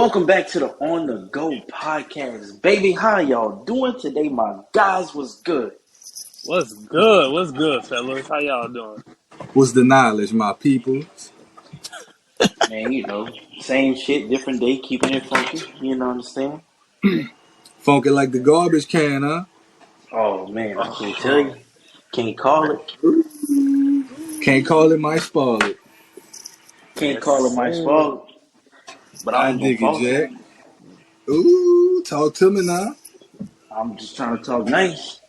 Welcome back to the On The Go podcast, baby. How y'all doing today, my guys? What's good? What's good? What's good, fellas? How y'all doing? What's the knowledge, my people? Man, same shit, different day, keeping it funky. You know what I'm saying? Funky like the garbage can, huh? Oh man, I can't tell Oh, you, can't call it, Can't call it, might spoil it. can't yes, call it my sir. fault, but I I ain't gonna dig it, fault Jack. you. Ooh, talk to me now. I'm just trying to talk nice.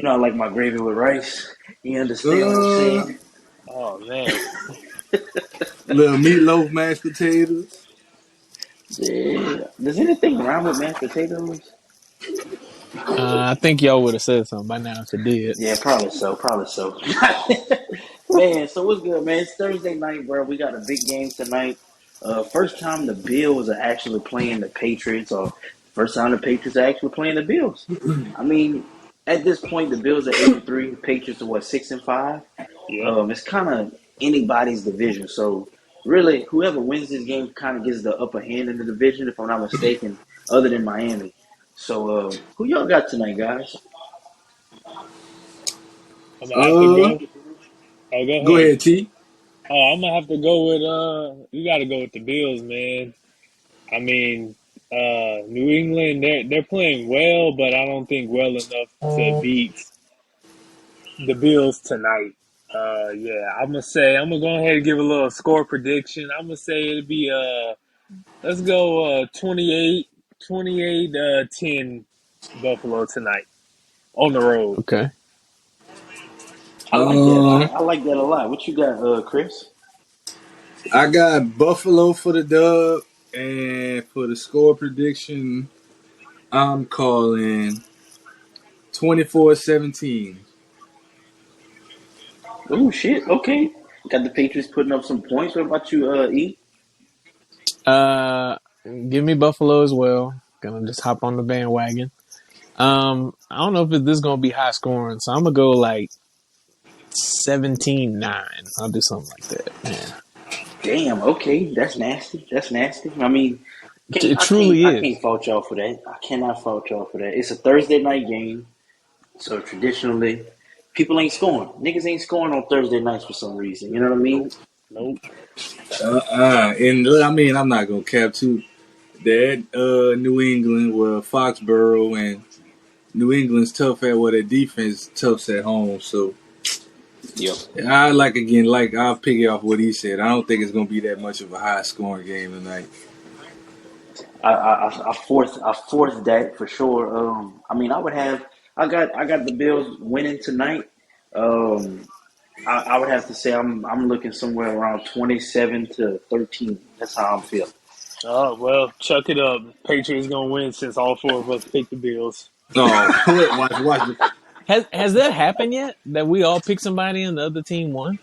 I like my gravy with rice. You understand what I'm Uh, saying? Oh man, little meatloaf, mashed potatoes. Yeah. Does anything rhyme with mashed potatoes? I think y'all would have said something by now if it did. Yeah, probably so. Probably so. Man, so what's good, man? It's Thursday night, bro. We got a big game tonight. First time the Bills are actually playing the Patriots, or first time the Patriots are actually playing the Bills. I mean, at this point, the Bills are 8-3. The Patriots are what, 6-5. yep. It's kind of anybody's division. So really, whoever wins this game kind of gets the upper hand in the division, if I'm not mistaken, other than Miami. So who y'all got tonight, guys? I'm gonna have to Uh, go. Oh, go go ahead. ahead, T. Oh, I'm gonna have to go with. You got to go with the Bills, man. I mean, New England, they're playing well, but I don't think well enough to beat the Bills tonight. Yeah, I'm gonna go ahead and give a little score prediction. I'm gonna say it'll be let's go 10 Buffalo tonight on the road. Okay. I like that. Uh, I like that a lot. What you got, Chris? I got Buffalo for the dub, and for the score prediction, I'm calling 24-17. Oh shit. Okay. Got the Patriots putting up some points. What about you, E? Uh, Give me Buffalo as well. Gonna just hop on the bandwagon. I don't know if this is gonna be high scoring, so I'm gonna go like 17-9. I'll do something like that. Man, Damn. Okay. That's nasty. That's nasty. I mean, it I can't. truly I can't is. fault y'all for that. I cannot fault y'all for that. It's a Thursday night game, so traditionally, people ain't scoring. Niggas ain't scoring on Thursday nights for some reason. You know what I mean? Nope, nope. And I mean, I'm not gonna cap too. That New England, well, Foxborough and New England's tough at their defense tough at home. So Yep. I like again, like I'll pick it off what he said. I don't think it's gonna be that much of a high scoring game tonight. I forced that for sure. I mean, I got the Bills winning tonight. Um, I would have to say I'm looking somewhere around 27-13. That's how I'm feeling. Oh well, chuck it up. Patriots gonna win since all four of us picked the Bills. Oh, watch the Has that happened yet? That we all pick somebody and the other team won?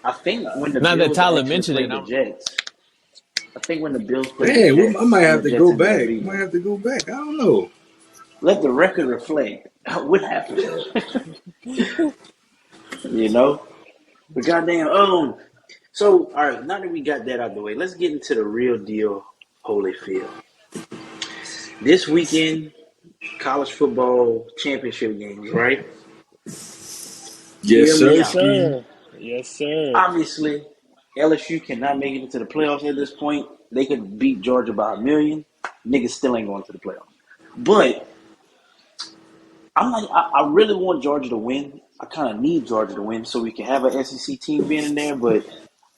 I think when the Not that Bills Tyler actually mentioned played it. the I'm Jets, I think when the Bills played the man. I Jets might and the have to Jets go ended up back. beating Might them. have to go back. I don't know. Let the record reflect what happened. you know, but goddamn, So, all right, now that we got that out of the way, let's get into the real deal, Holyfield. This weekend, college football championship games, right? Yes, Hear me Yes, sir. out. Ski. sir. Yes, sir. Obviously, LSU cannot make it into the playoffs at this point. They could beat Georgia by a million. Niggas still ain't going to the playoffs. But I really want Georgia to win. I kind of need Georgia to win so we can have an SEC team being in there. But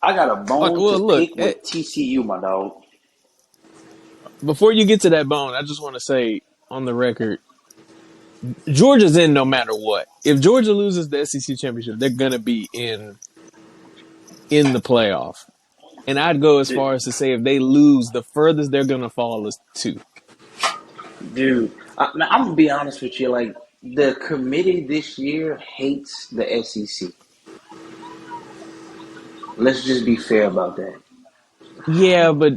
I got a bone to well. Look, pick with TCU, my dog. before you get to that bone, I just want to say on the record, Georgia's in no matter what. If Georgia loses the SEC championship, they're gonna be in the playoff. And I'd go as far as to say if they lose, the furthest they're gonna fall is two. Dude, now, I'm gonna be honest with you. Like the committee this year hates the SEC. Let's just be fair about that. Yeah, but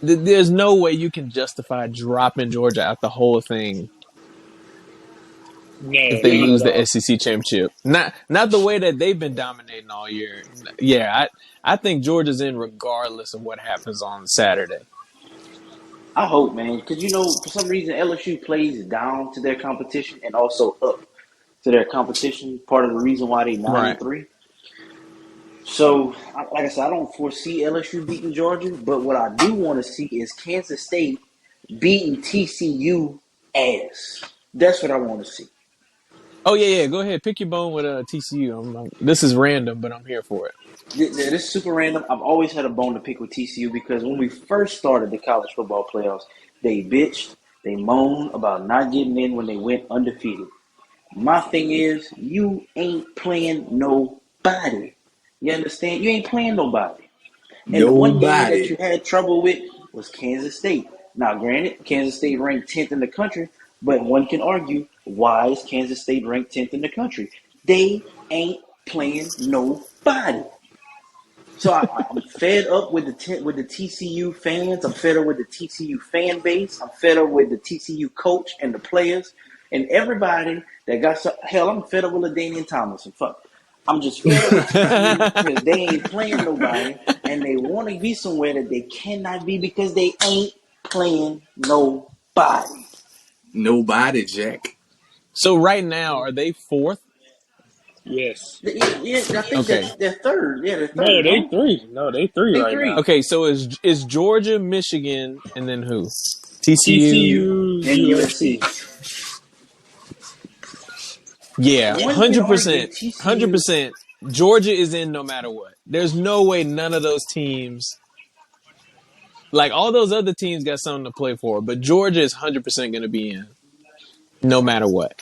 there's no way you can justify dropping Georgia out the whole thing if No, they not lose at the all. SEC championship. Not the way that they've been dominating all year. Yeah, I think Georgia's in regardless of what happens on Saturday. I hope, man, because for some reason LSU plays down to their competition and also up to their competition. Part of the reason why they nine Right. and three. So, like I said, I don't foresee LSU beating Georgia, but what I do want to see is Kansas State beating TCU ass. That's what I want to see. Oh yeah. Go ahead. Pick your bone with TCU. This is random, but I'm here for it. This is super random. I've always had a bone to pick with TCU because when we first started the college football playoffs, they bitched, they moaned about not getting in when they went undefeated. My thing is, you ain't playing nobody. You understand? You ain't playing nobody. And the one game that Nobody. you had trouble with was Kansas State. Now, granted, Kansas State ranked 10th in the country, but one can argue, why is Kansas State ranked 10th in the country? They ain't playing nobody. So I'm fed up with the TCU fans. I'm fed up with the TCU fan base. I'm fed up with the TCU coach and the players and everybody that got hell. I'm fed up with LaDainian Tomlinson. Fuck. I'm just fed up with TCU because they ain't playing nobody and they want to be somewhere that they cannot be because they ain't playing nobody. Nobody, Jack. So right now, are they fourth? Yes. Yeah, I think Okay. they're third. Yeah, they're No, third. they No, three. No, they three they right now. three. Okay. So is Georgia, Michigan, and then who? TCU. TCU TCU, and USC. USC. Yeah, One can argue 100%. TCU. 100%. Georgia is in no matter what. There's no way none of those teams, like all those other teams, got something to play for, but Georgia is 100% going to be in no matter what.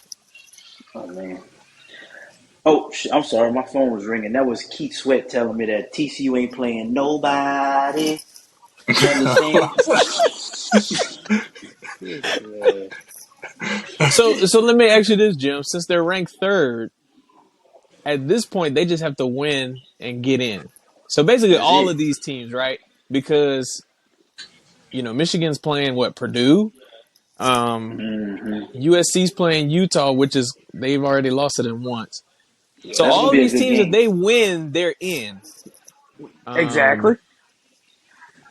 Oh man. Oh, I'm sorry. My phone was ringing. That was Keith Sweat telling me that TCU ain't playing nobody. You understand? This man. So let me ask you this, Jim. Since they're ranked third, at this point they just have to win and get in. So basically, That's all of it. these teams, right? Because Michigan's playing what, Purdue. Hmm. USC's playing Utah, which is they've already lost to them once. So That's all gonna of be a these good teams, if game. they win, they're in. Exactly.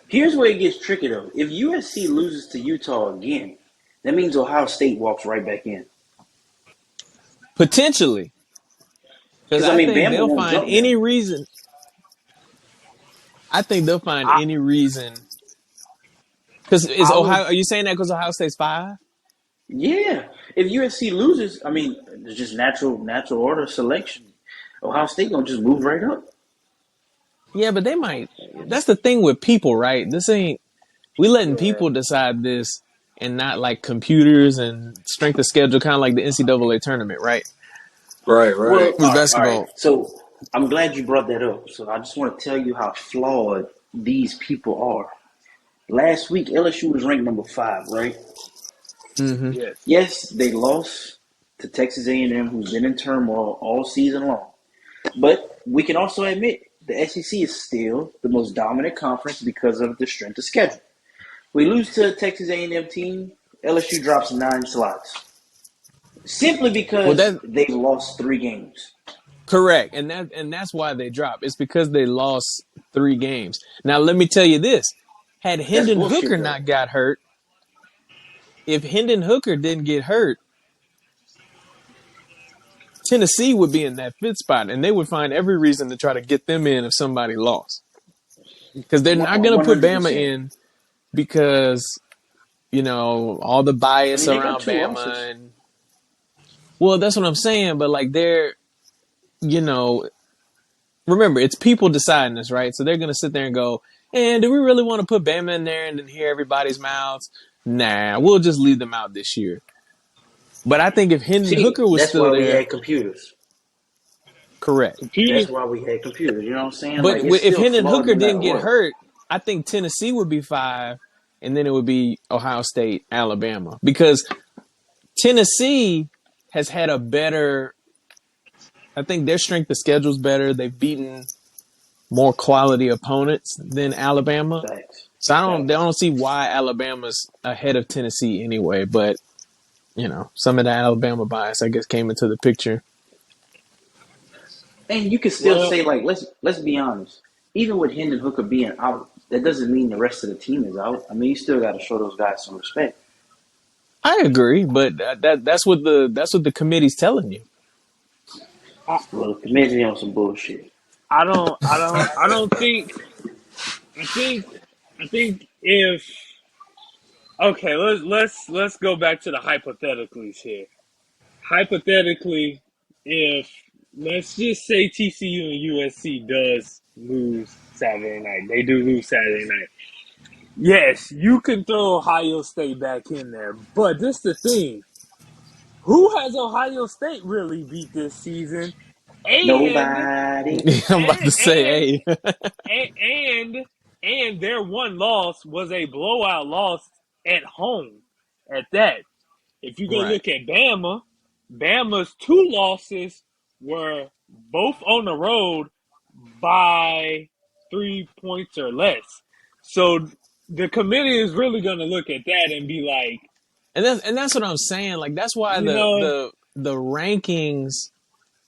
Here's where it gets tricky though. If USC loses to Utah again, that means Ohio State walks right back in. Potentially, because Because I I mean, think Bama they'll won't find jump any them. reason. I think they'll find I any reason. Because is I Ohio? would Are you saying that because Ohio State's five? Yeah. If USC loses, I mean, it's just natural order selection. Ohio State gonna just move right up. Yeah, but they might. That's the thing with people, right? This ain't. We letting yeah. people decide this, and not like computers and strength of schedule, kind of like the NCAA tournament, right? Right, Well, right. With all right. basketball. So I'm glad you brought that up. So I just want to tell you how flawed these people are. Last week, LSU was ranked number 5, right? Mm-hmm. Yes. Yes, they lost to Texas A&M, who's been in turmoil all season long. But we can also admit the SEC is still the most dominant conference because of the strength of schedule. We lose to a Texas A&M team, LSU drops 9 slots simply Well, because that they lost 3 games. correct, and that's why they dropped. It's because they lost 3 games. Now, let me tell you this: had That's Hendon Hooker bullshit, though. not got hurt, if Hendon Hooker didn't get hurt, Tennessee would be in that fifth spot, and they would find every reason to try to get them in if somebody lost. Because they're not going to put Bama 100%. in because all the I bias mean, they got around 2 losses. Bama, and well, that's what I'm saying. But like you know, remember it's people deciding this, right? So they're going to sit there and go, "And do we really want to put Bama in there and then hear everybody's mouths? Nah, we'll just leave them out this year." But I think if Hendon See, Hooker was that's still why we there, had computers. correct. That's Computers. why we had computers. You know what I'm saying? But Like, it's if still Hendon flawed Hooker no matter didn't get what. hurt, I think Tennessee would be five, and then it would be Ohio State, Alabama, because Tennessee has had a better. I think their strength of schedule is better. They've beaten more quality opponents than Alabama, Facts. so I Facts. don't see why Alabama's ahead of Tennessee anyway. But some of the Alabama bias, I guess, came into the picture. And you can still Well, say, like, let's be honest. even with Hendon Hooker being out, that doesn't mean the rest of the team is out. I mean, you still got to show those guys some respect. I agree, but that's what the committee's telling you. I, Well, the committee on some bullshit. I don't think. I think. I think if okay, let's go back to the hypotheticals here. Hypothetically, if let's just say TCU and USC does lose Saturday night, they do lose Saturday night. Yes, you can throw Ohio State back in there, but this the thing: who has Ohio State really beat this season? And Nobody. I'm about to and say, hey, and and their one loss was a blowout loss at home. At that, if you go right. look at Bama, Bama's two losses were both on the road by 3 points or less. So the committee is really going to look at that and be like, And that's what I'm saying. Like that's why you the know, the the rankings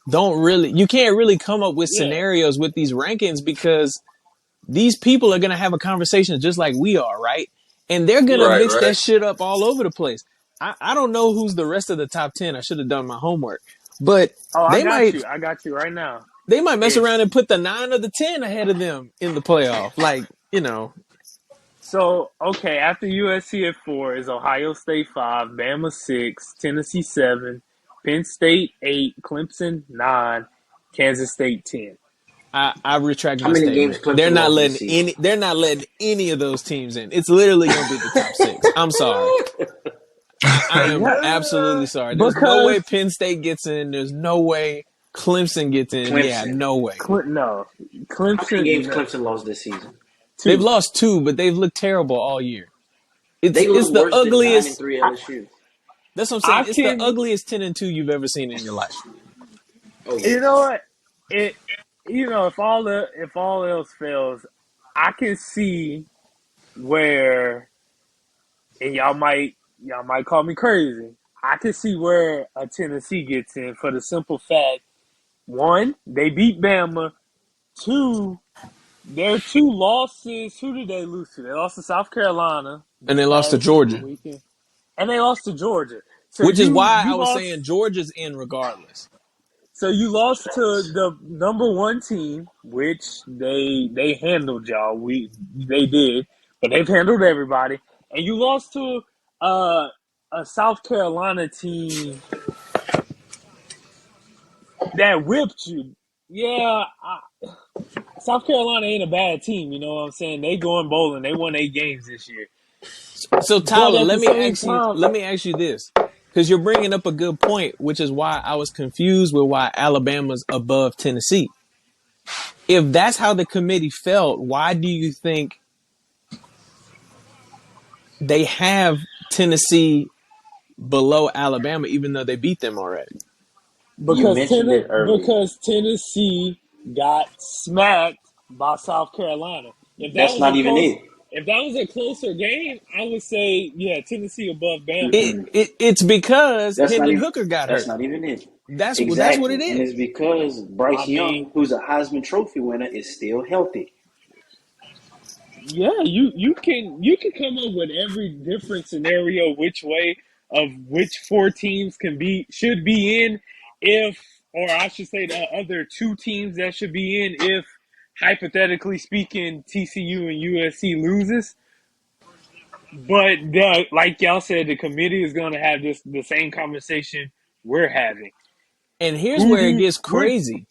don't really you can't really come up with yeah, scenarios with these rankings because these people are gonna have a conversation just like we are, right? And they're gonna Right, mix right. that shit up all over the place. I don't know who's the rest of the top 10. I should have done my homework. But oh, they might I got you right now. they might mess around It's and put the 9 or the 10 ahead of them in the playoff. Like, So okay, after USC at 4 is Ohio State 5, Bama 6, Tennessee 7, Penn State 8, Clemson 9, Kansas State 10. I retract How my many games statement. They're Clemson not lost this letting season? any of those teams in. It's literally gonna be the top six. I'm sorry. I am Yeah, absolutely sorry. There's no way because Penn State gets in. There's no way Clemson gets in. Yeah, Clemson. no way. No, How many Clemson games no, Clemson lost this season? They've 2. lost two, but they've looked terrible all year. It's They look it's the worse than 9 and ugliest. 3 I, LSU. That's what I'm saying. I It's the can, ugliest 10-2 you've ever seen in your life. Oh you yeah. know what? It, if all else fails, I can see where, and y'all might call me crazy. I can see where a Tennessee gets in for the simple fact: one, they beat Bama. Two, their two losses. Who did they lose to? They lost to South Carolina And this they lost to past Georgia, weekend, and they lost to Georgia. So which is you why I you was lost. saying Georgia's in regardless. So you lost to Facts. the number one team, which they handled y'all. They did, but they've handled everybody. And you lost to uh, a South Carolina team that whipped you. Yeah, South Carolina ain't a bad team. You know what I'm saying? They going bowling. They won 8 games this year. So But Tyler, at let the me same ask you. time, Let me ask you this, because you're bringing up a good point, which is why I was confused with why Alabama's above Tennessee. If that's how the committee felt, why do you think they have Tennessee below Alabama, even though they beat them already? You mentioned it earlier. Because Tennessee got smacked by South Carolina. If that That's was a not even close, it. if that was a closer game, I would say yeah, Tennessee above Bama. It, Mm-mm. it it's because That's not Hendon even. Hooker got That's hurt. not even it. That's what it Exactly, and is. it's because I Bryce mean, Young, who's a Heisman Trophy winner, is still healthy. yeah, you can come up with every different scenario which way of which four teams should be in if, or I should say the other two teams that should be in if, hypothetically speaking, TCU and USC loses. But like y'all said, the committee is going to have the same conversation we're having. And here's Who where it do gets crazy.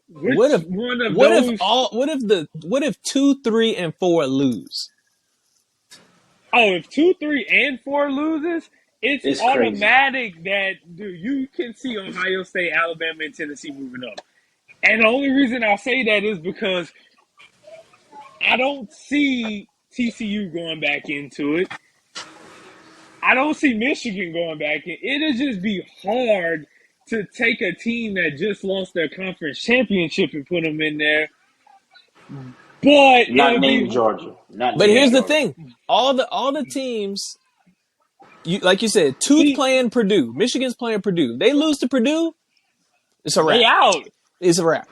What which if one of what if those? all what if 2, 3, and 4 lose? Oh, if 2, 3, and 4 loses, it's It's crazy. automatic that dude, you can see Ohio State, Alabama, and Tennessee moving up. And the only reason I say that is because I don't see TCU going back into it. I don't see Michigan going back in. It'll just be hard to take a team that just lost their conference championship and put them in there. But Not it'll named be Georgia. Not But named here's yeah. the Georgia. thing: all the teams, like you said, tooth See, playing Purdue, Michigan's playing Purdue. They lose to Purdue, it's a they wrap. out. It's a wrap.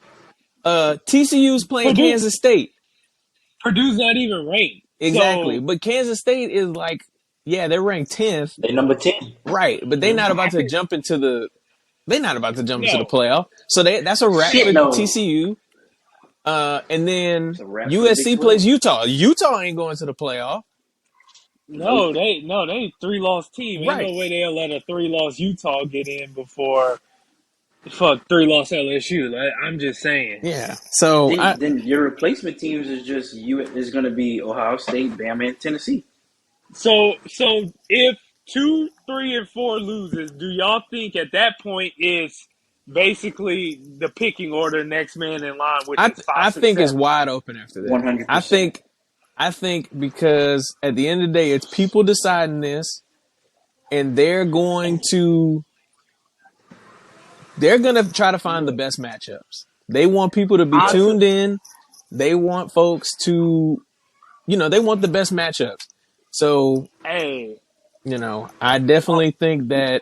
TCU's playing Purdue, Kansas State. Purdue's not even ranked. Exactly. So But Kansas State is like, yeah, they're ranked 10th. They number 10. Right. But they're Mm-hmm. not about to jump into the no. playoff. So that's a wrap Shit, for no. TCU. And then It's a wrap for the Big USC plays 12. Utah. Utah ain't going to the playoff. Nope. They 3-loss team. Ain't Right. no way they'll let a 3-loss Utah get in before fuck 3-loss LSU. I'm just saying. Yeah. So Then your replacement teams is just is going to be Ohio State, Bama, and Tennessee. So if 2, 3, and 4 loses, do y'all think at that point is basically the picking order next man in line, which is 5, I 6, think it's 7? wide open after that. 100%. I think because at the end of the day, it's people deciding this, and they're going to try to find the best matchups. They want people to be tuned in. They want folks to, they want the best matchups. So, Hey, I definitely think that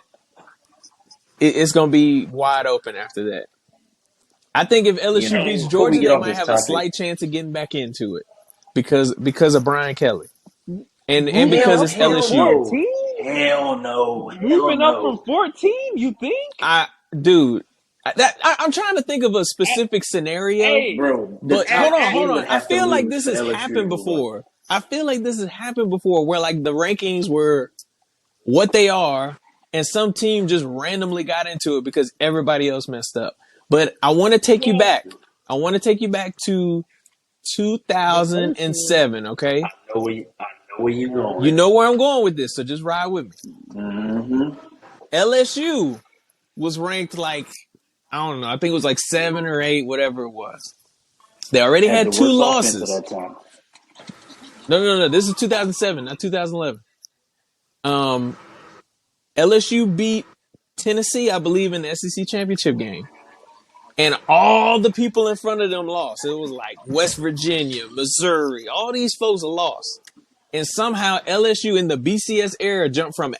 it's going to be wide open after that. I think if You LSU know, beats before we Georgia, get they off might this have a topic, slight chance of getting back into it because of Brian Kelly and moving because up it's from LSU. 14, hell no, hell moving up from no. 14. You think? Dude, I'm trying to think of a specific scenario, Hey, Bro, the but at, hold top on, at, hold 10 on. would I have to feel like lose this for has LSU to happened move up. before. I feel like this has happened before where like the rankings were what they are and some team just randomly got into it because everybody else messed up. But I want to take you well, back. I want to take you back to the first one. 2007, okay? I know where you You going. know where I'm going with this, so just ride with me. Mm-hmm. LSU was ranked like, I don't know, I think it was like 7 or 8, whatever it was. They already Had had the 2 worst offense at losses. that time. No. This is 2007, not 2011. LSU beat Tennessee, I believe, in the SEC championship game. And all the people in front of them lost. It was like West Virginia, Missouri, all these folks lost. And somehow LSU in the BCS era jumped from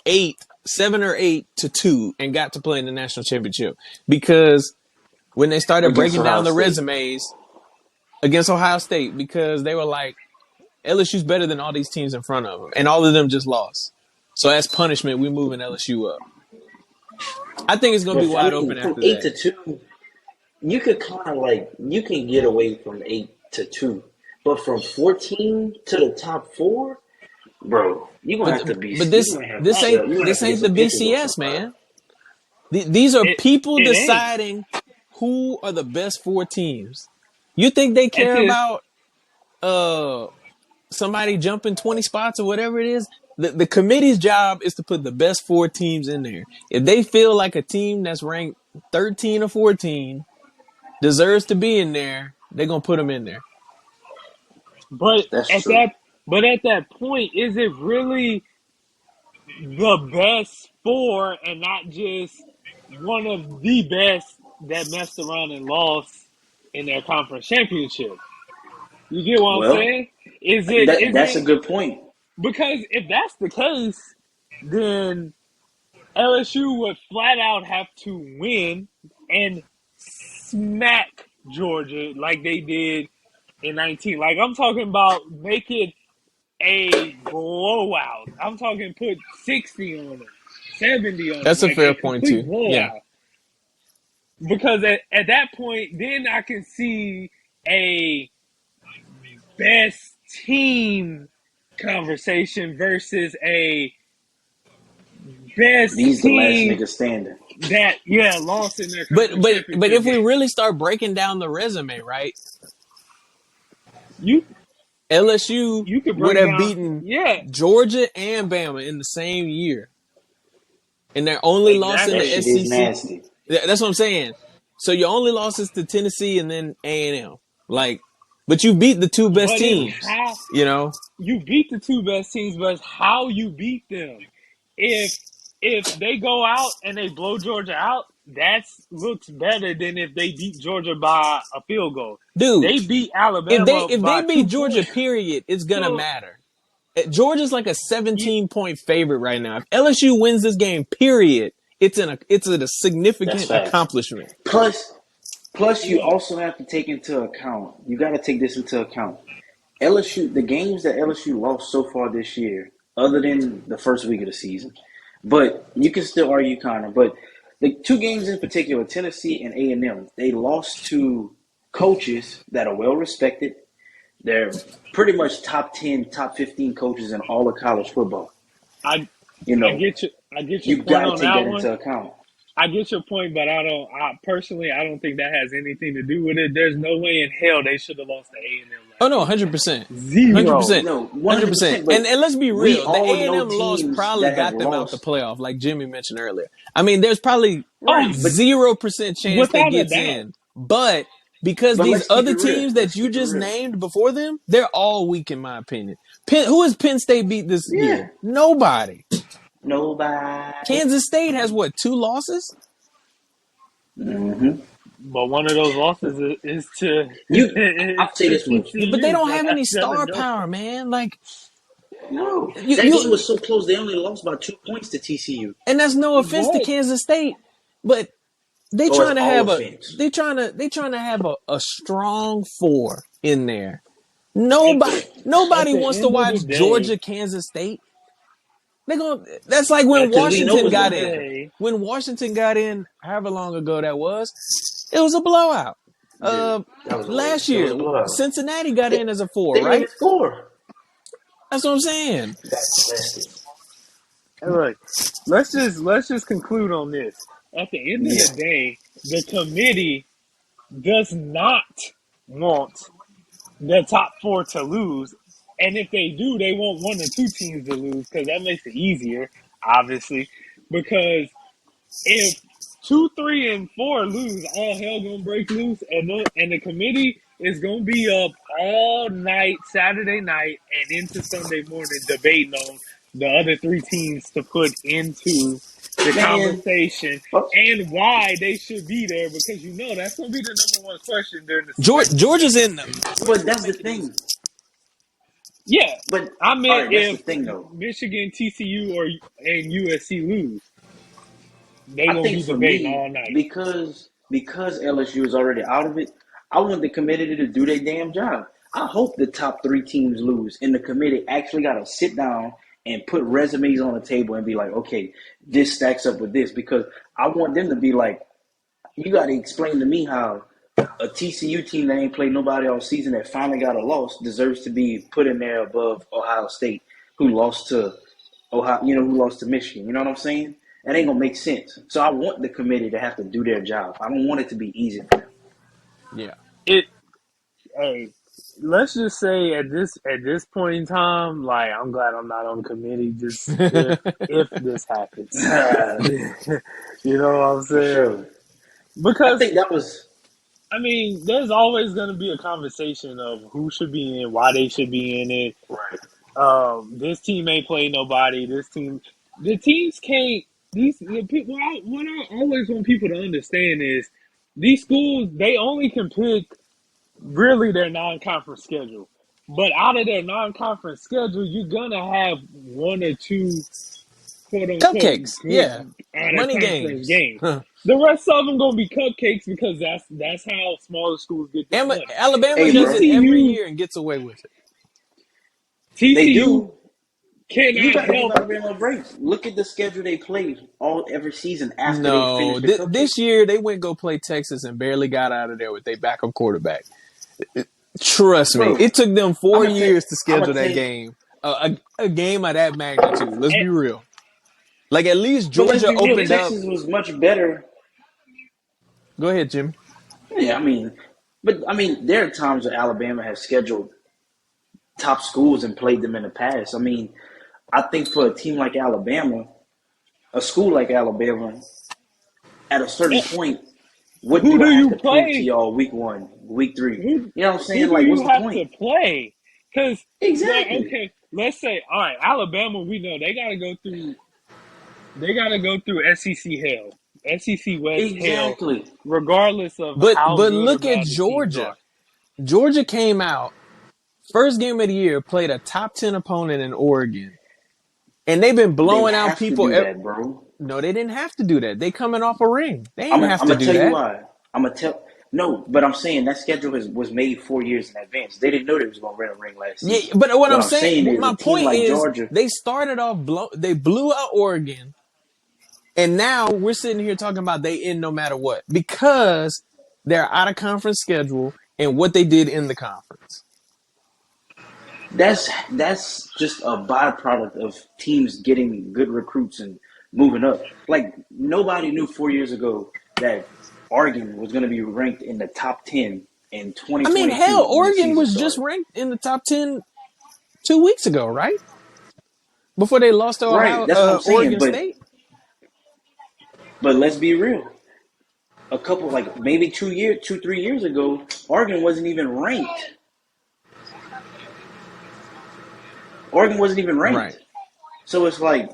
7 or 8 to 2 and got to play in the national championship. Because when they started Against breaking Ohio down the State. resumes against Ohio State, because they were like, LSU's better than all these teams in front of them. And all of them just lost. So as punishment, we moving LSU up. I think it's going to But be wide open from after 8 that. to 2, you could kind of like, you can get away from 8 to 2. But from 14 to the top 4, bro, you're going to But have to be, but you're going to have to Hey, sell, you're going to have this to get ain't the some inches on BCS, somebody. man. These are it people it ain't deciding who are the best 4 teams. You think they at care this. about somebody jumping 20 spots or whatever it is? The committee's job is to put the best 4 teams in there. If they feel like a team that's ranked 13 or 14 deserves to be in there, they're gonna put them in there. But That's at true. that point, is it really the best 4 and not just one of the best that messed around and lost in their conference championship? You get what I'm Well, saying? Is it is that's a it good point. because if that's the case, then LSU would flat out have to win and smack Georgia like they did in 19. Like I'm talking about make it a blowout. I'm talking put 60 on them, 70 on them, That's a like fair a point complete too. Yeah. blowout. Because at that point, then I can see a best team conversation versus a best These the last team niggas standing. that lost in their But conference but but championship if we game. really start breaking down the resume, right? You LSU you could would break have down, beaten yeah, Georgia and Bama in the same year, and their only loss in That the exactly. shit is SEC. nasty. That's what I'm saying. So your only losses to Tennessee and then A&M. Like, but you beat the 2 best But it's teams. how You know, you beat the 2 best teams, but it's how you beat them. If they go out and they blow Georgia out, that looks better than if they beat Georgia by a field goal. dude. They beat If they Alabama if they by beat 2 points. Georgia, period, it's gonna So matter. Georgia's like a you, 17-point favorite right now. If LSU wins this game, period, it's a That's significant facts. accomplishment. Plus, Plus, you Yeah, also have to take into account. You got to take this into account. LSU, the games that LSU lost so far this year, other than the first week of the season, but you can still argue kind of. But the two games in particular, Tennessee and A&M, they lost to coaches that are well respected. They're pretty much top 10, top 15 coaches in all of college football. I You I know, get you. I get your you point got to on take that that one. into account. I get your point, but I don't. I personally, I don't think that has anything to do with it. There's no way in hell they should have lost to A&M Oh last no, year. 100%, hundred Zero. percent, No, hundred percent. 100%. And But let's be we real, the all A and know M loss teams probably that have got them out the lost. playoff, like Jimmy mentioned earlier. I mean, there's probably Oh, Right. But 0% chance that without a gets doubt. in, but because but these let's keep other it real. teams Let's that you keep it just real. named before them, they're all weak in my opinion. Who has Penn State beat this Yeah. year? Nobody. Nobody. Kansas State has what, 2 losses? Hmm. But one of those losses is to You, is I'll say to this much. Yeah, but they TCU, don't so have any that's gonna star go. power, man. Like No, you, that game you, was so close. They only lost by 2 points to TCU. and that's no offense to But Kansas State, but they Oh, it's trying to all have offense. they trying to have a strong four in there. at Nobody the at nobody the wants to end of the watch day, Georgia Kansas State. They going That's like at the Because we end know of Washington what's the going got to in. happen. day, When Washington got in, however long ago that was, it was a blowout. Yeah, Uh, that was a Last it was year a blowout. Cincinnati got They, in as a four, they didn't right? even score. That's what I'm saying. Got molested. hey, look, let's just conclude on this. At the end of Yeah. the day, the committee does not want the top four to lose. And if they do, they want one or two teams to lose because that makes it easier, obviously. Because if 2, 3, and 4 lose, all hell gonna break loose, and the committee is gonna be up all night, Saturday night, and into Sunday morning, debating on the other three teams to put into the Man, conversation fuck. and why they should be there because that's gonna be the number one question during the selection Georgia's ceremony. in them. But that's the thing. Yeah, But I all meant right, that's the if thing though. Michigan, TCU, and USC lose, they I gonna think be for debating me, all night. because LSU is already out of it, I want the committee to do their damn job. I hope the top three teams lose, and the committee actually got to sit down and put resumes on the table and be like, okay, this stacks up with this, because I want them to be like, you got to explain to me how a TCU team that ain't played nobody all season that finally got a loss deserves to be put in there above Ohio State, who lost to Ohio, who lost to Michigan. You know what I'm saying? That ain't gonna make sense. So I want the committee to have to do their job. I don't want it to be easy for them. Yeah. It Hey, let's just say at this point in time, like I'm glad I'm not on the committee. Just if this happens, you know what I'm For saying? sure. I Because think that was I mean, there's always going to be a conversation of who should be in, why they should be in it. right. This team ain't play nobody. The teams can't. The people. What I always want people to understand is these schools they only can pick really their non-conference schedule. But out of their non-conference schedule, you're gonna have one or two quote unquote Cupcakes. good Yeah. out of Money conference games. games. The rest of them gonna be cupcakes because that's how smaller schools get their money. Alabama Hey, does bro, it every TCU year and gets away with it. they TCU do. You cannot got to give help. Alabama a break. Look at the schedule they played all every season after they No, finished the this cupcake. year they went go play Texas and barely got out of there with their backup quarterback. Trust me, Bro, it took them I'm 4 gonna tell. years to I'm schedule gonna that tell. game. A game of that magnitude. Let's be And, real. Like at least But let's Georgia be real. opened up. Texas was much better. Go ahead, Jimmy. Yeah, but there are times where Alabama has scheduled top schools and played them in the past. I think for a team like Alabama, a school like Alabama, at a certain and point, what who do do I have you to prove to play? y'all week 1, week 3? Who You know what I'm who saying? do Like, what's you the have to point? play? Because Exactly. okay, let's say all right, Alabama. We know they got to go through SEC hell, SEC West hell, Exactly. regardless of how But good or look at bad the teams Georgia. are. Georgia came out first game of the year, played a top 10 opponent in Oregon, and they've been They blowing out have to people. do that, bro. No, they didn't have to do that. They coming off a ring. They I'm didn't gonna have to do tell you that. why. I'm gonna tell. No, but I'm saying that schedule was made 4 years in advance. They didn't know they was going to win a ring last Yeah, season. but what What I'm I'm saying, saying is a my team point like is, Georgia, they started off they blew out Oregon, and now we're sitting here talking about they in no matter what because they're out of conference schedule and what they did in the conference. that's just a byproduct of teams getting good recruits and moving up. Like nobody knew 4 years ago that Oregon was going to be ranked in the top 10 in I mean, hell, 2022 when the Oregon season was just started. ranked in the top 10 2 weeks ago, right? Before they lost to Right, that's what I'm saying. Oregon But State. let's be real. A couple like maybe 2 years, 3 years ago, Oregon wasn't even ranked. Oregon wasn't even Right. ranked. So it's like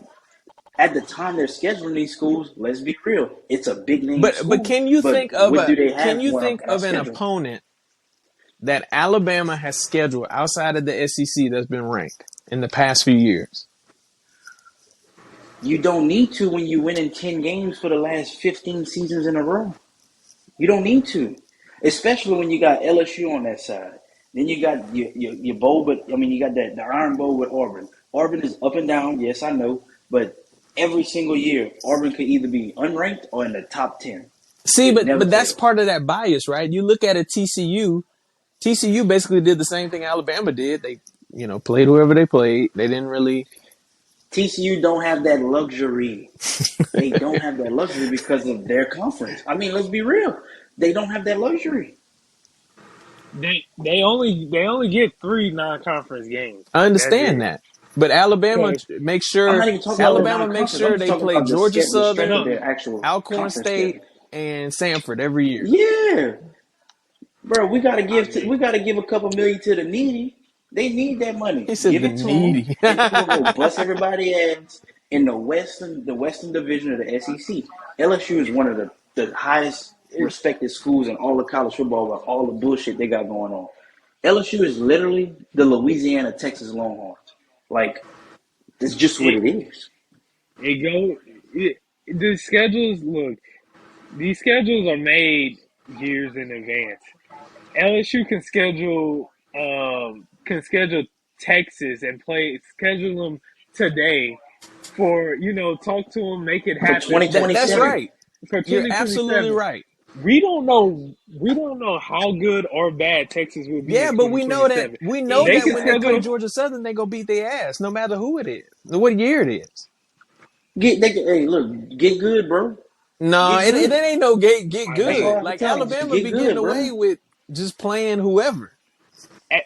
at the time they're scheduling these schools, let's be real, it's a big name But school. But what do they can have you on think our of an schedule? opponent that Alabama has scheduled outside of the SEC that's been ranked in the past few years? You don't need to when you win in 10 games for the last 15 seasons in a row. You don't need to, especially when you got LSU on that side. Then you got your bowl, but I mean you got the Iron Bowl with Auburn. Auburn is up and down, yes I know, but every single year Auburn could either be unranked or in the top 10. See, It but never that's fails. part of that bias, right? You look at a TCU. TCU basically did the same thing Alabama did. They, played whoever they played. They didn't really. TCU don't have that luxury. They don't have that luxury because of their conference. I mean, let's be real. They don't have that luxury. They only get three non-conference games. I That's understand it. that, but Alabama So make I'm sure not even talking about the so non-conference. I'm just they talking play about Georgia the strength of Southern, no, their actual Alcorn conference State, schedule. and Samford every year. Yeah, bro, I mean, we gotta give a couple million to the needy. They need that money. He said Give the it to them, needy. and they're gonna go bust everybody ass in the Western Division of the SEC. LSU is one of the highest it's respected schools in all of college football with all the bullshit they got going on. LSU is literally the Louisiana Texas Longhorns. Like it's just what it it is. it go it, the schedules look. These schedules are made years in advance. LSU can schedule Texas and play schedule them today for talk to them, make it For happen That's 2027. right. for You're absolutely 2027. right. We don't know how good or bad Texas will be in Yeah, but we 2027. know They that can when they play schedule. Georgia Southern, they gonna beat their ass, no matter who it is, what year it is. Hey, look, get good, bro. No, Get it good. ain't no get I That's all mean, I good. have to Like tell them. Alabama Get be getting good, away bro. with just playing whoever. eh,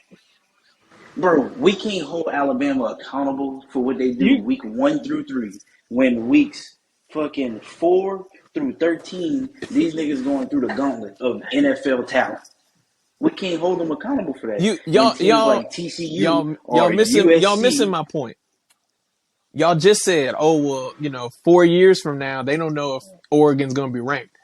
Bro, we can't hold Alabama accountable for what they do you week 1 through 3. When weeks fucking 4 through 13, these niggas going through the gauntlet of NFL talent. We can't hold them accountable for that. You When y'all teams y'all like TCU y'all or missing USC, my point. Y'all just said, oh well, 4 years from now, they don't know if Oregon's gonna be ranked.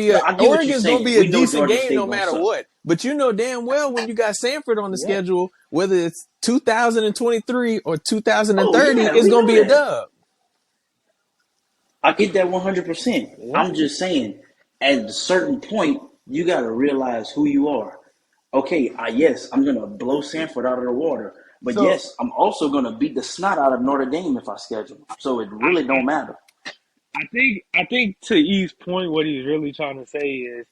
no, I get what you're Oregon's gonna saying. be a We know decent Georgia game State no gonna matter suck. what. But you know damn well when you got Sanford on the Yep. schedule, whether it's 2023 or Oh 2030, yeah, it's we gonna know be a that. dub. I get that 100%. yeah. I'm just saying, at a certain point, you got to realize who you are. Okay, yes, I'm going to blow Sanford out of the water. But So yes, I'm also going to beat the snot out of Notre Dame if I schedule. So it I, really don't matter. I think to E's point, what he's really trying to say is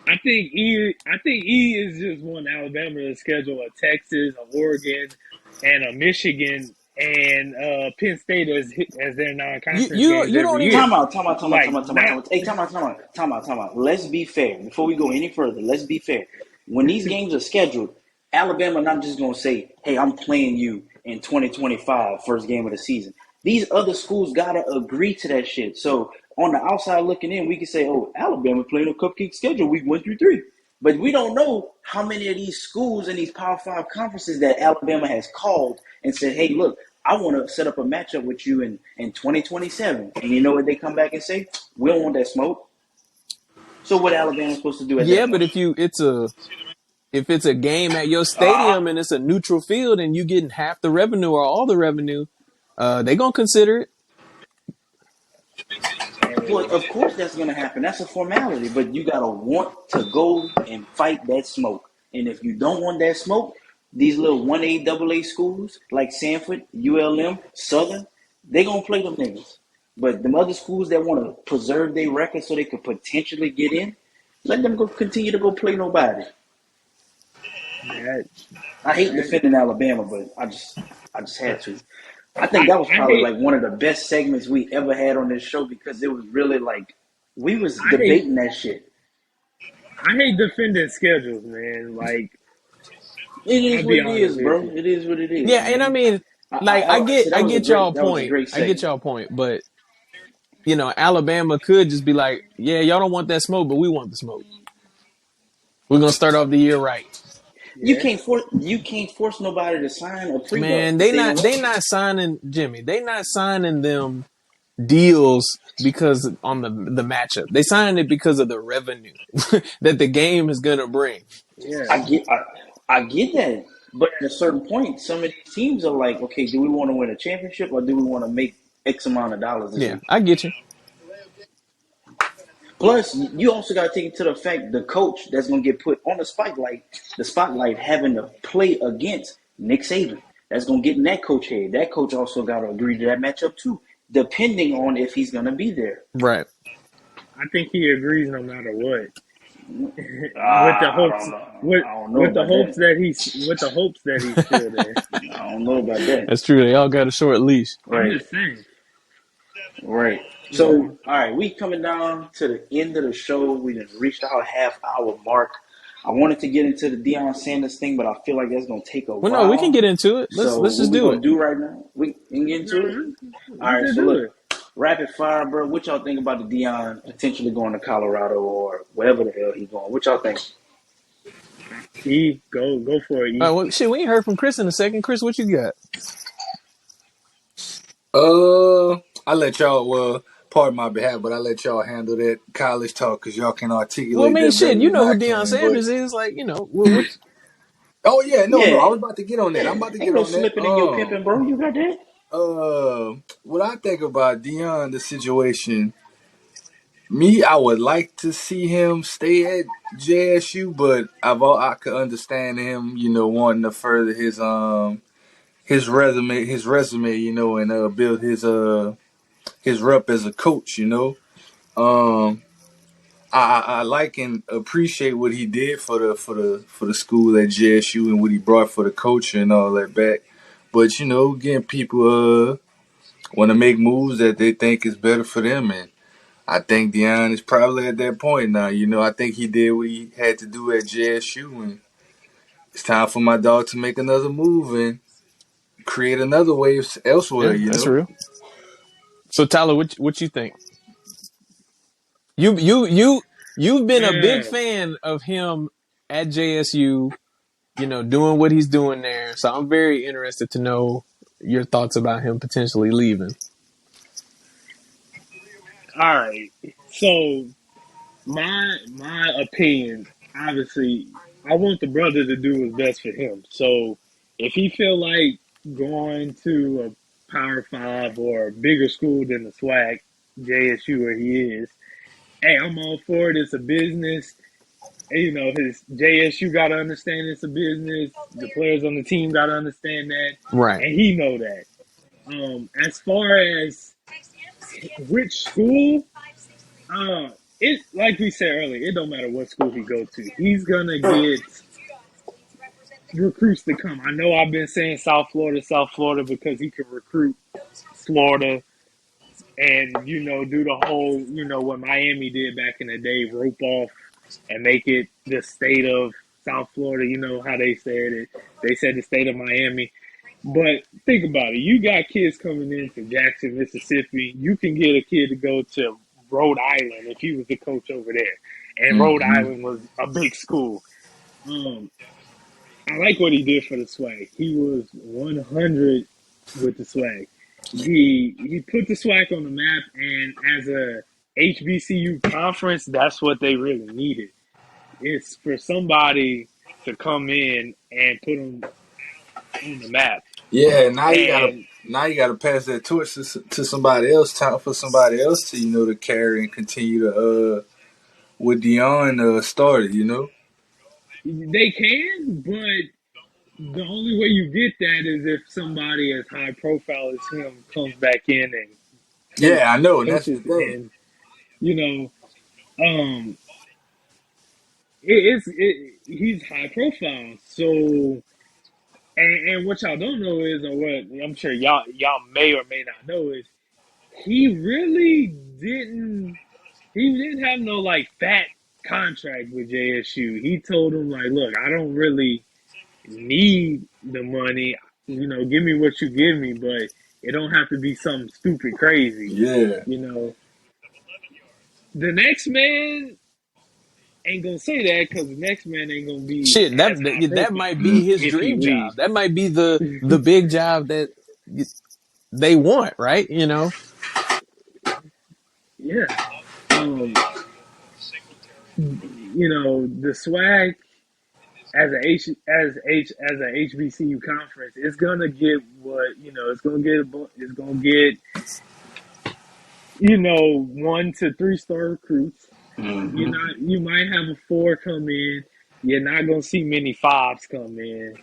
I think E is just wanting Alabama to schedule a Texas, a Oregon, and a Michigan and Penn State as their You non-conference you games you don't every even year. Time out, time out, time out, time Like out, time out, not time out. Hey, time out. Let's be fair. Before we go any further, let's be fair. When these games are scheduled, Alabama not just going to say, hey, I'm playing you in 2025, first game of the season. These other schools got to agree to that shit. So on the outside looking in, we can say, oh, Alabama playing a cupcake schedule week 1 through 3. But we don't know how many of these schools in these Power Five conferences that Alabama has called and said, hey, look, I want to set up a matchup with you in 2027. And you know what they come back and say? We don't want that smoke. So what Alabama supposed to do at yeah, that but point? if it's a game at your stadium and it's a neutral field and you getting half the revenue or all the revenue, they gonna consider it. But of course that's gonna happen. That's a formality. But you gotta want to go and fight that smoke. And if you don't want that smoke, these little 1A, AA schools like Sanford, ULM, Southern, they gonna play them niggas. But them other schools that want to preserve their record so they could potentially get in, let them go continue to go play nobody. That I hate that defending Alabama, but I just had to. I think I that was I probably hate like one of the best segments we ever had on this show because it was really like we was I hate debating that shit. I hate defending schedules, man. Like It is I'll what be it honest is, with bro. you. It is what it is, Yeah, and I man. mean, like So that I was a get great y'all that was a point. great I get segment. y'all point, but Alabama could just be like, yeah, y'all don't want that smoke, but we want the smoke. We're gonna start off the year right. Yeah, You can't force nobody to sign a prenup Man, if they don't want they to. not signing Jimmy. They not signing them deals because on the matchup. They signed it because of the revenue that the game is gonna bring. yeah, I get I, I get that, but at a certain point, some of these teams are like, okay, do we want to win a championship or do we want to make X amount of dollars this Yeah, week? I get you. Plus, you also got to take into the fact the coach that's going to get put on the spotlight having to play against Nick Saban. That's going to get in that coach head. That coach also got to agree to that matchup too, depending on if he's going to be there. Right. I think he agrees no matter what. with the I hopes don't know. with I don't know about that. with the hopes that he's still there. I don't know about that. That's true. They all got a short leash. I'm Right. just saying. Right. Yeah. So, all right, we coming down to the end of the show. We done reached our half hour mark. I wanted to get into the Deion Sanders thing, but I feel like that's gonna take a Well, no, we can while. get into it. So, Let's what just we do gonna it. do right now? We can get into it. No, All let's right. just So, do look, it. rapid fire, bro. What y'all think about the Deion potentially going to Colorado or wherever the hell he's going? What y'all think? Go for it. Well, shit, we ain't heard from Chris in a second. Chris, what you got? I let y'all. Pardon my behalf, but I let y'all handle that college talk because y'all can Well, I articulate mean, that shit, better you than know I who Deion can. But Sanders is. Like, what oh yeah, no, Yeah, I was about to get on that. I'm about to ain't get no on that. slipping in your pimping, bro. You got that? What I think about Dion, the situation, me, I would like to see him stay at JSU, but I could understand him, wanting to further his resume, and build his rep as a coach, Um, I like and appreciate what he did for the school at JSU and what he brought for the culture and all that back. But again, people want to make moves that they think is better for them, and I think Deion is probably at that point now. I think he did what he had to do at JSU, and it's time for my dog to make another move and create another wave elsewhere. Yeah, that's real. So, Tyler, what you think? You've been a big Uh, fan of him at JSU. Doing what he's doing there. So, I'm very interested to know your thoughts about him potentially leaving. all right. So my opinion, obviously, I want the brother to do what's best for him. So if he feel like going to a Power Five or a bigger school than the SWAC, JSU, where he is, hey, I'm all for it. It's a business. And, his JSU got to understand it's a business. The players on the team got to understand that, Right. and he know that. As far as which school, it like we said earlier, it don't matter what school he go to. He's gonna get recruits to come. I know I've been saying South Florida because he can recruit Florida and do the whole what Miami did back in the day, rope off and make it the state of South Florida. You know how they said it. They said the state of Miami. But think about it. You got kids coming into Jackson, Mississippi. You can get a kid to go to Rhode Island if he was the coach over there. And Rhode Mm-hmm. Island was a big school. Um, I like what he did for the swag. He was 100 with the swag. He put the swag on the map, and as a HBCU conference, that's what they really needed. It's for somebody to come in and put them. on the map. Yeah, And now you gotta pass that torch to somebody else. Time for somebody else to to carry and continue to what Dion started. they can, but the only way you get that is if somebody as high profile as him comes back in and Yeah, I know, and that's the coaches. thing. And you know, um, he's high profile. So, and what y'all don't know is, or what I'm sure y'all may or may not know is, he really didn't. He didn't have no like fat contract with JSU. He told him like, look, I don't really need the money. Give me what you give me, but it don't have to be something stupid crazy. Yeah, You know, the next man ain't gonna say that because the next man ain't gonna be Shit, as high that profile might be his if he dream job. leaves. That might be the big job that they want, right? Yeah. Um, the swag as a HBCU conference, it's gonna get what it's gonna get 1 to 3 star recruits. Mm-hmm. You might have a 4 come in. You're not gonna see many 5s come in.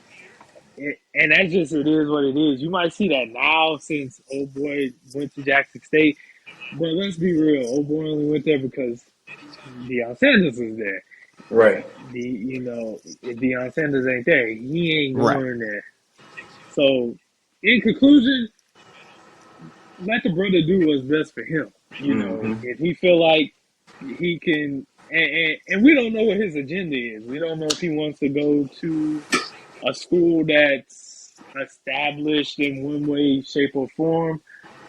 And that's just it is what it is. You might see that now since old boy went to Jackson State, but let's be real, old boy only went there because Deion Sanders was there. Right. If Deion Sanders ain't there, he ain't Right. going there. So, in conclusion, let the brother do what's best for him. Mm-hmm. If he feel like he can, and we don't know what his agenda is. We don't know if he wants to go to a school that's established in one way, shape, or form.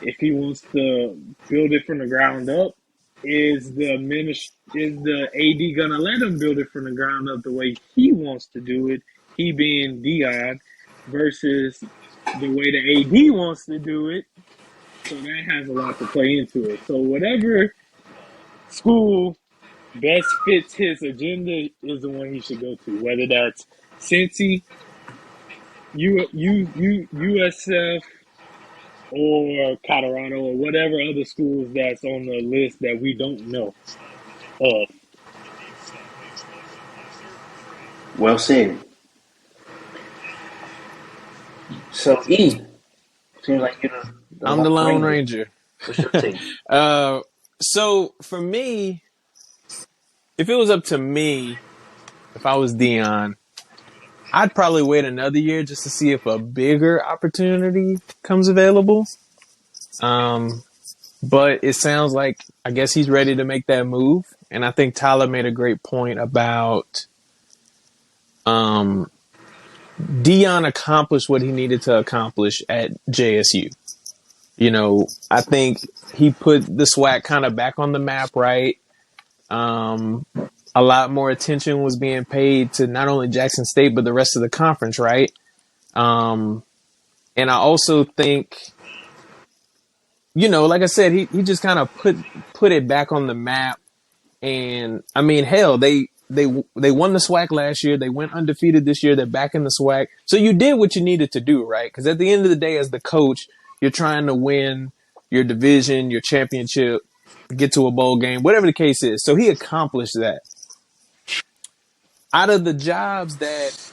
If he wants to build it from the ground up, is the AD gonna let him build it from the ground up the way he wants to do it? He being Dion versus the way the AD wants to do it. So that has a lot to play into it. So whatever school best fits his agenda is the one he should go to. Whether that's Cincy, USF, or Colorado, or whatever other schools that's on the list that we don't know of. Well said. So E, seems like you're the I'm Lone the Lone Ranger. Ranger. What's your take? So for me, if it was up to me, if I was Dion, I'd probably wait another year just to see if a bigger opportunity comes available. Um, but it sounds like I guess he's ready to make that move, and I think Tyler made a great point about um, Dion accomplished what he needed to accomplish at JSU. I think he put the SWAC kind of back on the map, right? Um, a lot more attention was being paid to not only Jackson State but the rest of the conference, right? Um, and I also think, like I said, he just kind of put it back on the map. And I mean, hell, they won the SWAC last year. They went undefeated this year. They're back in the SWAC. So you did what you needed to do, right? Because at the end of the day, as the coach, you're trying to win your division, your championship, get to a bowl game, whatever the case is. So he accomplished that. Out of the jobs that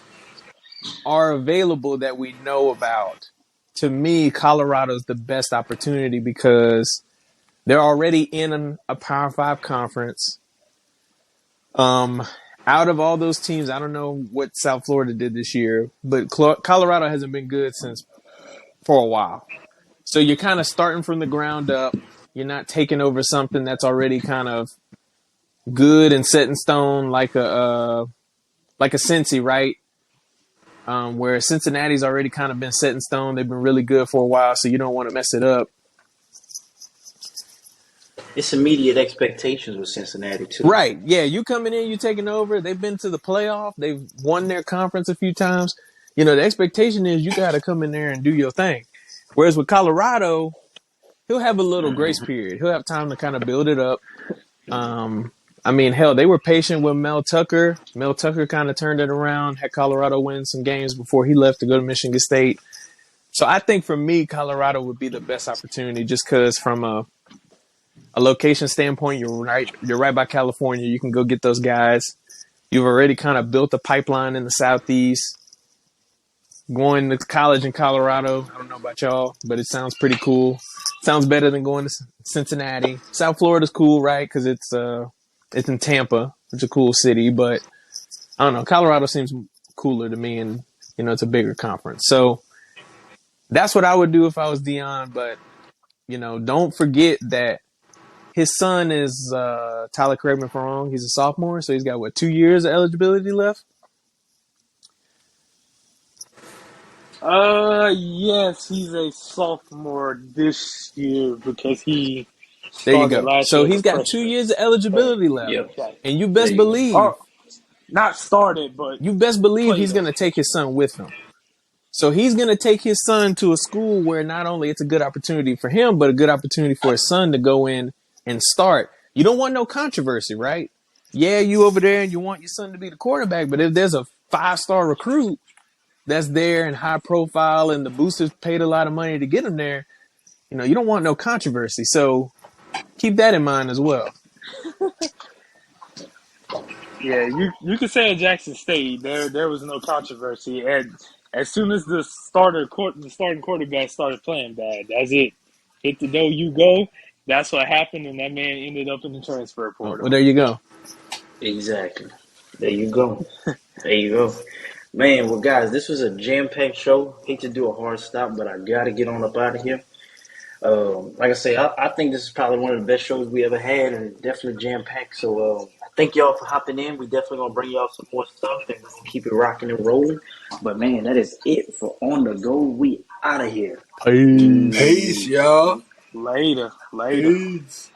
are available that we know about, to me, Colorado's the best opportunity because they're already in a Power Five conference. Um, Out of all those teams, I don't know what South Florida did this year, but Colorado hasn't been good since for a while. So you're kind of starting from the ground up. You're not taking over something that's already kind of good and set in stone, like a Cincy, right? Where Cincinnati's already kind of been set in stone. They've been really good for a while, so you don't want to mess it up. It's immediate expectations with Cincinnati too. Right. Yeah, you coming in, you taking over. They've been to the playoff. They've won their conference a few times. The expectation is you got to come in there and do your thing. Whereas with Colorado, he'll have a little grace Mm-hmm. period. He'll have time to kind of build it up. Um, I mean, hell, they were patient with Mel Tucker. Mel Tucker kind of turned it around, had Colorado win some games before he left to go to Michigan State. So I think for me, Colorado would be the best opportunity just because from a location standpoint, you're right by California. You can go get those guys. You've already kind of built a pipeline in the Southeast. Going to college in Colorado, I don't know about y'all, but it sounds pretty cool. Sounds better than going to Cincinnati. South Florida's cool, right? Because it's in Tampa. It's a cool city, but I don't know. Colorado seems cooler to me, and it's a bigger conference. So that's what I would do if I was Dion. But don't forget that his son is Tyler. Correct me if I'm wrong. He's a sophomore, so he's got 2 years of eligibility left. Yes, he's a sophomore this year because he There you started go. last So year as a he's got 2 freshman. years of eligibility left, Yep. and you There best you go. believe Or not started, but played he's as going a to take his freshman. son with him. So he's going to take his son to a school where not only it's a good opportunity for him, but a good opportunity for his son to go in and start. You don't want no controversy, right? Yeah, you over there and you want your son to be the quarterback, but if there's a 5-star recruit that's there and high profile and the boosters paid a lot of money to get him there, you don't want no controversy. So keep that in mind as well. Yeah, you could say at Jackson State there was no controversy, and as soon as the starting quarterback started playing bad, that's it. Hit the dough, you go. That's what happened, and that man ended up in the transfer Well, portal. there you go. Exactly. There you go. There you go. Man, well, guys, this was a jam-packed show. Hate to do a hard stop, but I gotta get on up out of here. Like I say, I think this is probably one of the best shows we ever had, and definitely jam-packed. So, I thank y'all for hopping in. We definitely gonna bring y'all some more stuff, and we're gonna keep it rocking and rolling. But man, that is it for On the Go. We out of here. Peace. Peace, Peace. y'all. Later, later. Peace.